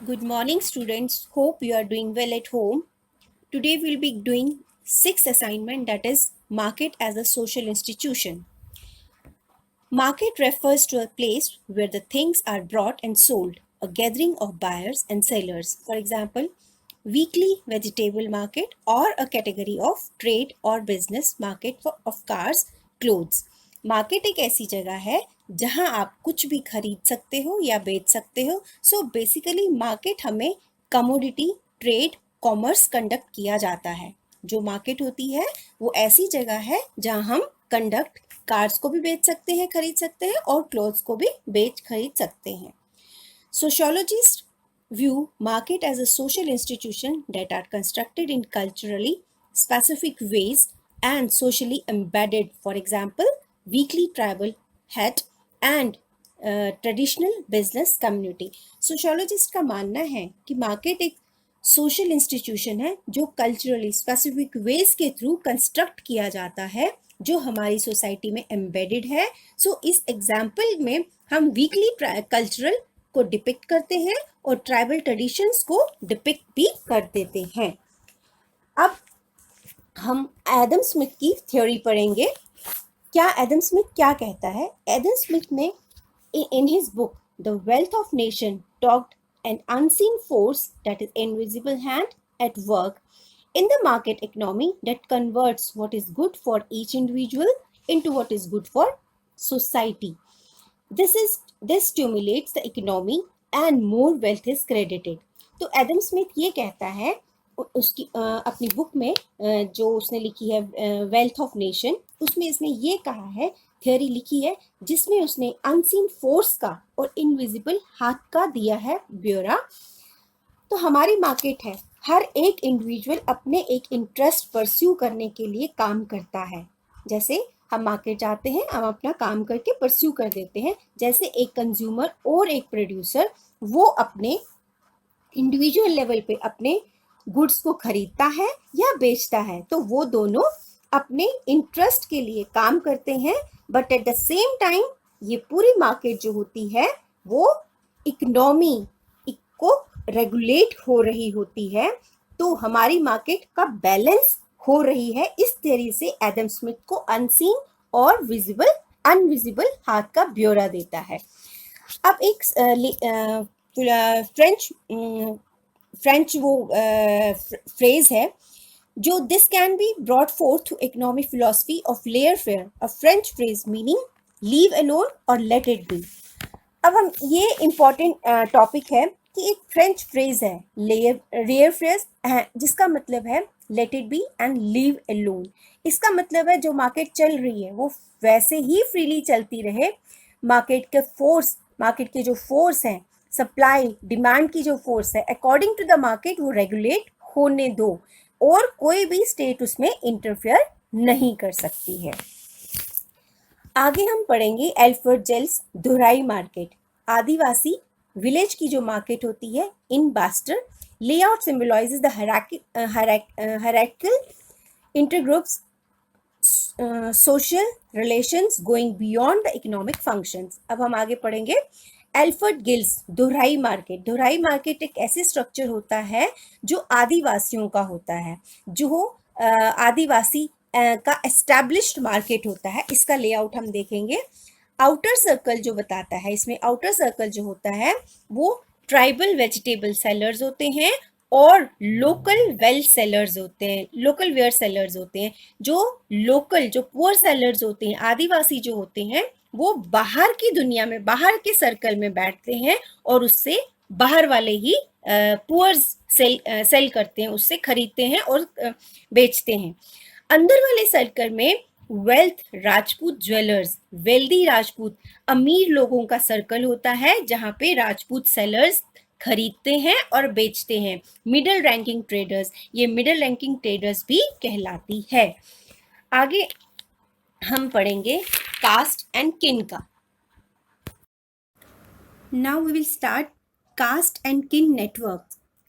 Good morning, students. Hope you are doing well at home. Today we'll be doing sixth assignment, that is market as a social institution. Market refers to a place where the things are bought and sold, a gathering of buyers and sellers. For example, weekly vegetable market or a category of trade or business market of cars, clothes. Market एक ऐसी जगह है जहां आप कुछ भी खरीद सकते हो या बेच सकते हो. सो बेसिकली मार्केट हमें कमोडिटी ट्रेड कॉमर्स कंडक्ट किया जाता है. जो मार्केट होती है वो ऐसी जगह है जहां हम कंडक्ट कार्स को भी बेच सकते हैं, खरीद सकते हैं, और क्लोथ्स को भी बेच खरीद सकते हैं. Sociologists view market as a social institution that are constructed in culturally specific ways and socially embedded. For example, weekly travel hat and traditional business community. Sociologist का मानना है कि मार्केट एक सोशल इंस्टीट्यूशन है जो कल्चरली स्पेसिफिक वेज के through construct किया जाता है, जो हमारी सोसाइटी में एम्बेडेड है. सो इस एग्जाम्पल में हम वीकली कल्चरल को डिपिक्ट करते हैं और ट्राइबल ट्रेडिशंस को डिपिक्ट भी कर देते हैं. अब हम एडम स्मिथ की थ्योरी पढ़ेंगे. क्या एडम स्मिथ क्या कहता है? एडम स्मिथ ने in his book The Wealth of Nation talked an unseen force, that is invisible hand, at work in the market economy that converts what is good for each individual into what is good for society. This stimulates the economy and more wealth is credited. तो Adam Smith ये कहता है उसकी अपनी book में जो उसने लिखी है वेल्थ ऑफ नेशन, उसमें इसने ये कहा है, थ्योरी लिखी है, जिसमें उसने अनसीन फोर्स का और इनविजिबल हाथ का दिया है ब्यौरा. तो हमारी मार्केट है, हर एक इंडिविजुअल अपने एक इंटरेस्ट परस्यू करने के लिए काम करता है. जैसे हम मार्केट जाते हैं, हम अपना काम करके परस्यू कर देते हैं. जैसे एक कंज्यूमर और एक प्रोड्यूसर वो अपने इंडिविजुअल लेवल पे अपने गुड्स को खरीदता है या बेचता है, तो वो दोनों अपने इंटरेस्ट के लिए काम करते हैं. But at the same time ये पूरी मार्केट जो होती है वो इकोनॉमी को रेगुलेट हो रही होती है. तो हमारी मार्केट का बैलेंस हो रही है. इस तरीके से एडम स्मिथ को अनसीन और विजिबल अनविजिबल हाथ का ब्यौरा देता है. अब एक फ्रेंच वो फ्रेज है जो this can be brought fourth through economic philosophy of layer fair, a French phrase meaning leave alone और लेट इट बी. अब हम ये इम्पॉर्टेंट टॉपिक है कि एक फ्रेंच फ्रेज है लेयर फ्रेज जिसका मतलब है let it be and leave alone. इसका मतलब है जो मार्केट चल रही है वो वैसे ही फ्रीली चलती रहे. मार्केट के जो फोर्स हैं, सप्लाई डिमांड की जो फोर्स है, अकॉर्डिंग टू द मार्केट वो रेगुलेट होने दो और कोई भी स्टेट उसमें इंटरफेयर नहीं कर सकती है. आगे हम पढ़ेंगे एल्फ्रेड जेल्स दोहराई मार्केट. आदिवासी विलेज की जो मार्केट होती है in Bastar, layout symbolises the hierarchical intergroups social relations going beyond the economic functions. अब हम आगे पढ़ेंगे Alfred Gell's Dhorai market. Dhorai market एक ऐसे स्ट्रक्चर होता है जो आदिवासियों का होता है, जो आदिवासी का एस्टैब्लिश्ड मार्केट होता है. इसका लेआउट हम देखेंगे. आउटर सर्कल जो बताता है, इसमें आउटर सर्कल जो होता है वो ट्राइबल वेजिटेबल सेलर्स होते हैं और लोकल वेल सेलर्स होते हैं, लोकल वेयर सेलर्स होते हैं. जो लोकल जो पुअर सेलर्स होते हैं, आदिवासी जो होते हैं, वो बाहर की दुनिया में, बाहर के सर्कल में बैठते हैं और उससे बाहर वाले ही पुअर सेल करते हैं, उससे खरीदते हैं और बेचते हैं. अंदर वाले सर्कल में wealth Rajput jewellers, wealthy Rajput अमीर लोगों का सर्कल होता है जहां पे राजपूत सेलर्स खरीदते हैं और बेचते हैं. मिडिल रैंकिंग ट्रेडर्स, ये मिडिल रैंकिंग ट्रेडर्स भी कहलाती है. आगे हम पढ़ेंगे कास्ट एंड किन का. Now we will start. Caste and kin network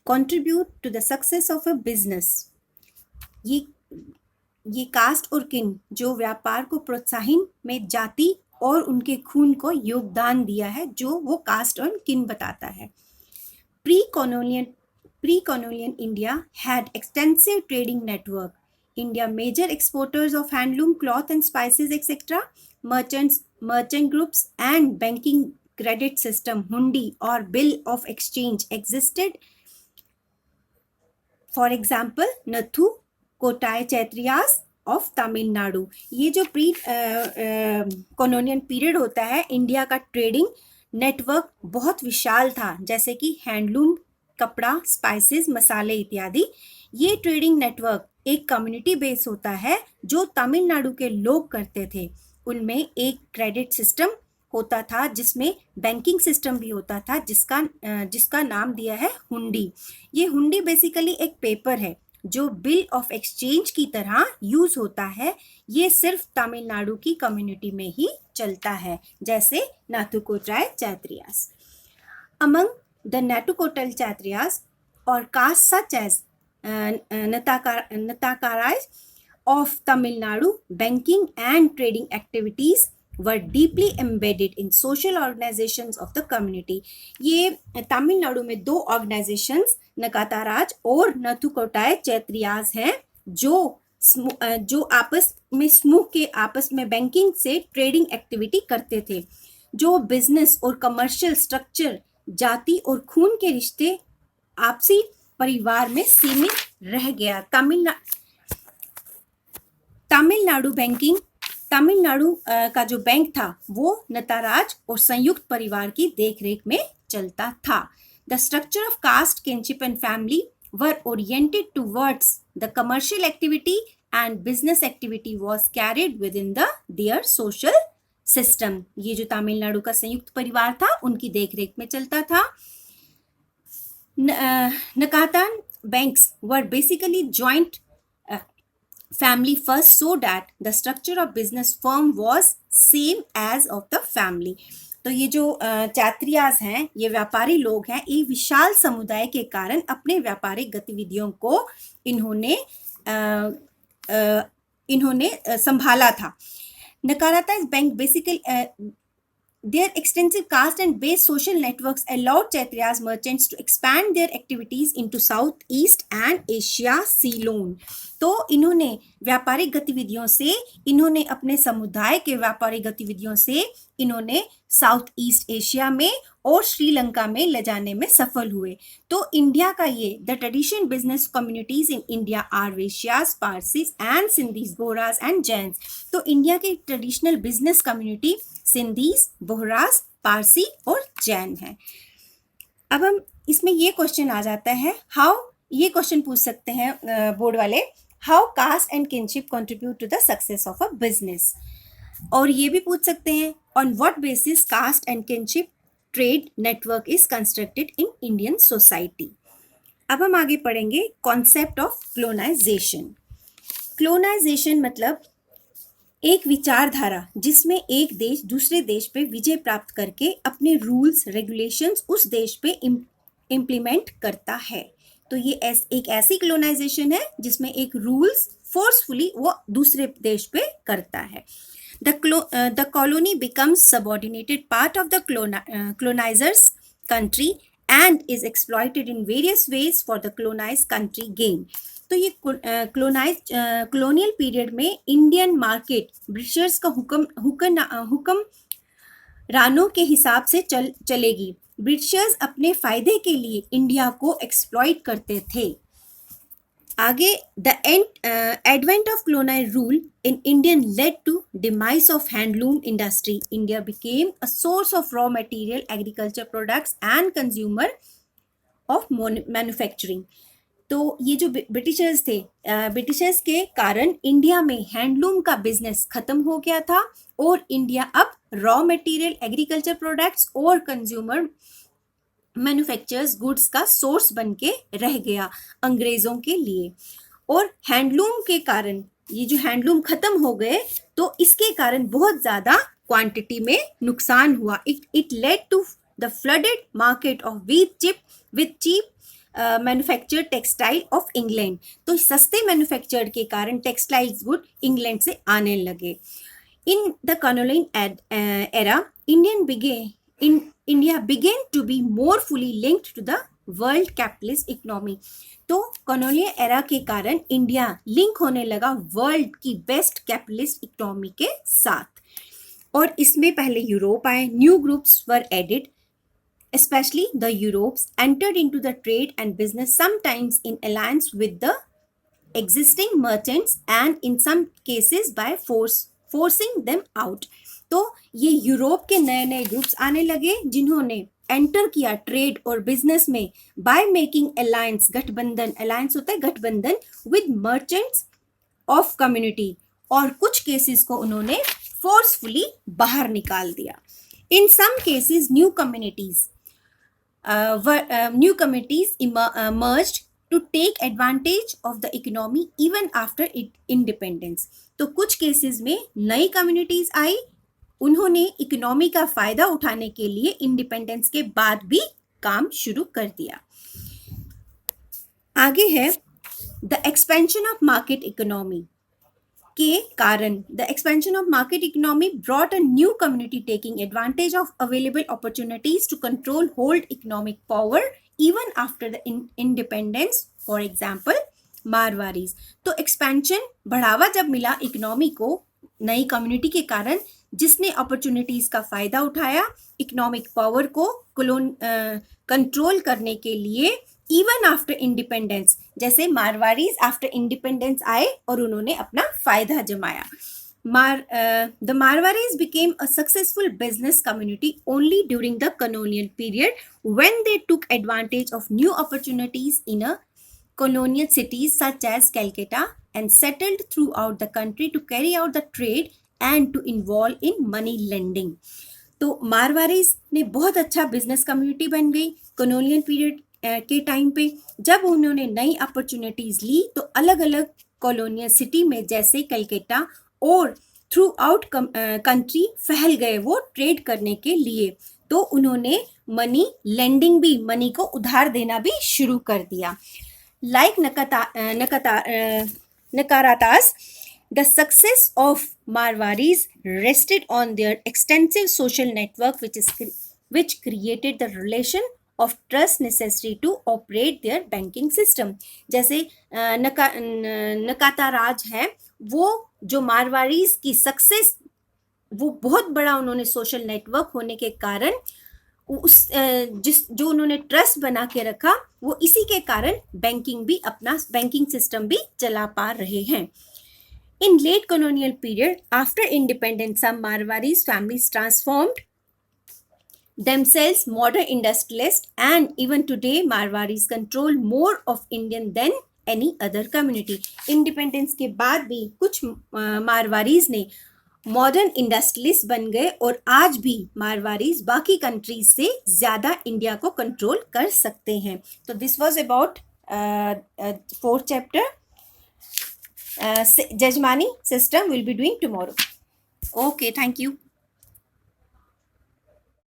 contribute to the success of a business. ये कास्ट और किन जो व्यापार को प्रोत्साहन में जाति और उनके खून को योगदान दिया है, जो वो कास्ट और किन बताता है. Pre-colonial India had extensive trading network. India major exporters of handloom, cloth and spices, etc. Merchant groups and banking credit system, hundi or bill of exchange existed. For example Nattukottai Chettiars of Tamil Nadu. ये जो pre colonial period होता है, India का trading network बहुत विशाल था, जैसे कि handloom, कपड़ा, स्पाइसेस, मसाले इत्यादि. ये ट्रेडिंग नेटवर्क एक कम्युनिटी बेस होता है जो तमिलनाडु के लोग करते थे. उनमें एक क्रेडिट सिस्टम होता था जिसमें बैंकिंग सिस्टम भी होता था, जिसका नाम दिया है हुंडी. ये हुंडी बेसिकली एक पेपर है जो बिल ऑफ एक्सचेंज की तरह यूज होता है. ये सिर्फ तमिलनाडु की कम्युनिटी में ही चलता है, जैसे नाथुकोट्राय चैत्रियास. अमंग द नाटुकोटल चैत्रियास और कास्ट सच एज नताकाराय of Tamil Nadu, banking and trading activities were deeply embedded in social organizations of the community. ये तमिलनाडु में दो ऑर्गेनाइजेशंस नकाताराज और नथुकोटाय चैत्रियास हैं जो आपस में समूह के आपस में बैंकिंग से ट्रेडिंग एक्टिविटी करते थे. जो बिजनेस और कमर्शियल स्ट्रक्चर जाति और खून के रिश्ते आपसी परिवार में सीमित रह गया. तमिलनाडु का जो बैंक था वो नताराज और संयुक्त परिवार की देखरेख में चलता था. The structure of caste, kinship and family were oriented towards the commercial activity and business activity was carried within their social system. ये जो तमिलनाडु का संयुक्त परिवार था उनकी देखरेख में चलता था. Nagarathar banks were basically joint family first, so that the structure of business firm was same as of the family. तो ये जो चैत्रियास हैं, ये व्यापारी लोग हैं. एक विशाल समुदाय के कारण अपने व्यापारिक गतिविधियों को इन्होंने संभाला था. Nagarathar bank basically their extensive caste and base social networks allowed Chaitriya's merchants to expand their activities into Southeast and Asia Ceylon. तो इन्होंने व्यापारिक गतिविधियों से, इन्होंने अपने समुदाय के व्यापारिक गतिविधियों से इन्होंने साउथ ईस्ट एशिया में और श्रीलंका में ले जाने में सफल हुए. तो इंडिया का ये the tradition business communities in India are Vaishyas, Parsis and Sindhis, Bohras and Jains. तो इंडिया की traditional business community Sindhis, Bohras, Parsi और जैन है. अब हम इसमें ये क्वेश्चन आ जाता है, ये क्वेश्चन पूछ सकते हैं बोर्ड वाले, how caste and kinship contribute to the success of a business. और ये भी पूछ सकते हैं, on what basis caste and kinship trade network is constructed in Indian society. अब हम आगे पढ़ेंगे कॉन्सेप्ट ऑफ क्लोनाइजेशन. क्लोनाइजेशन मतलब एक विचारधारा जिसमें एक देश दूसरे देश पे विजय प्राप्त करके अपने रूल्स रेगुलेशंस उस देश पे इम्प्लीमेंट करता है. तो ये एक ऐसी क्लोनाइजेशन है जिसमें एक रूल्स फोर्सफुली वो दूसरे देश पे करता है. The colony becomes subordinated part of the colonizer's country and is exploited in various ways for the colonized country gain. तो ये colonial period में इंडियन मार्केट ब्रिटिशर्स का हुक्म रानों के हिसाब से चलेगी. ब्रिटिशर्स अपने फायदे के लिए इंडिया को एक्सप्लॉइट करते थे. आगे, the advent of colonial rule in Indian led to demise of handloom industry. India became a source of raw material, agriculture products and consumer of manufacturing. तो ये जो ब्रिटिशर्स थे, ब्रिटिशर्स के कारण इंडिया में हैंडलूम का बिजनेस खत्म हो गया था और इंडिया अब रॉ मटेरियल, एग्रीकल्चर प्रोडक्ट्स और कंज्यूमर मैन्युफैक्चर्स गुड्स का सोर्स बन के रह गया अंग्रेज़ों के लिए. और हैंडलूम के कारण, ये जो हैंडलूम खत्म हो गए तो इसके कारण बहुत ज़्यादा क्वांटिटी में नुकसान हुआ. It led to the flooded market of with cheap manufactured textile of England. तो सस्ते मैन्युफैक्चर्ड के कारण टेक्सटाइल्स गुड इंग्लैंड से आने लगे. In the colonial era India began to be more fully linked to the world capitalist economy. तो colonial era के कारण इंडिया लिंक होने लगा वर्ल्ड की बेस्ट कैपिटलिस्ट इकोनॉमी के साथ। और इसमें पहले यूरोप आए, new groups were added, especially the Europes entered into the trade and business, sometimes in alliance with the existing merchants and in some cases by forcing them out। तो ये Europe के नए नए ग्रुप्स आने लगे जिन्होंने enter किया trade और बिजनेस में बाय मेकिंग अलायंस, गठबंधन, अलायंस होता है गठबंधन, विद मर्चेंट्स ऑफ कम्युनिटी, और कुछ केसेस को उन्होंने फोर्सफुली बाहर निकाल दिया। In some cases new communities emerged to take advantage of the economy even after independence। तो कुछ केसेस में नई कम्युनिटीज आई, उन्होंने इकोनॉमी का फायदा उठाने के लिए इंडिपेंडेंस के बाद भी काम शुरू कर दिया। आगे है the expansion of market economy के कारण। The expansion of market economy brought a new community taking advantage of available opportunities to control hold economic power even after the independence, for example Marwaris. तो एक्सपेंशन, बढ़ावा जब मिला economy को नई community के कारण, जिसने अपॉर्चुनिटीज का फायदा उठाया इकोनॉमिक पावर को कंट्रोल करने के लिए, इवन आफ्टर इंडिपेंडेंस, जैसे मारवाड़ीज आफ्टर इंडिपेंडेंस आए और उन्होंने अपना फायदा जमाया। The Marwaris became a successful business community only during the colonial period when they took advantage of new opportunities in a colonial cities such as Calcutta and settled throughout the country to carry out the trade and to involve in money lending। तो मारवारीज ने बहुत अच्छा business community बन गई colonial period के time पे, जब उन्होंने नई अपॉर्चुनिटीज ली तो अलग अलग कॉलोनियल सिटी में जैसे कलकत्ता और थ्रू आउट कंट्री फैल गए वो ट्रेड करने के लिए। तो उन्होंने मनी लेंडिंग भी, मनी को उधार देना भी शुरू कर दिया। Like Nagarathars, the success of Marwaris rested on their extensive social network which created the relation of trust necessary to operate their banking system। जैसे नकाता राज है, वो जो मारवाड़ीज की सक्सेस, वो बहुत बड़ा उन्होंने सोशल नेटवर्क होने के कारण जो उन्होंने ट्रस्ट बना के रखा, वो इसी के कारण बैंकिंग भी, अपना बैंकिंग सिस्टम भी चला पा रहे हैं। In late colonial period, after independence, some Marwaris families transformed themselves modern industrialists, and even today Marwaris control more of Indian than any other community। Independence के बाद भी कुछ मारवारीज ने मॉडर्न इंडस्ट्रियलिस्ट बन गए और आज भी मारवारीज बाकी कंट्रीज से ज़्यादा इंडिया को कंट्रोल कर सकते हैं। तो this was about 4th chapter। Jajmani system will be doing tomorrow। Okay, thank you।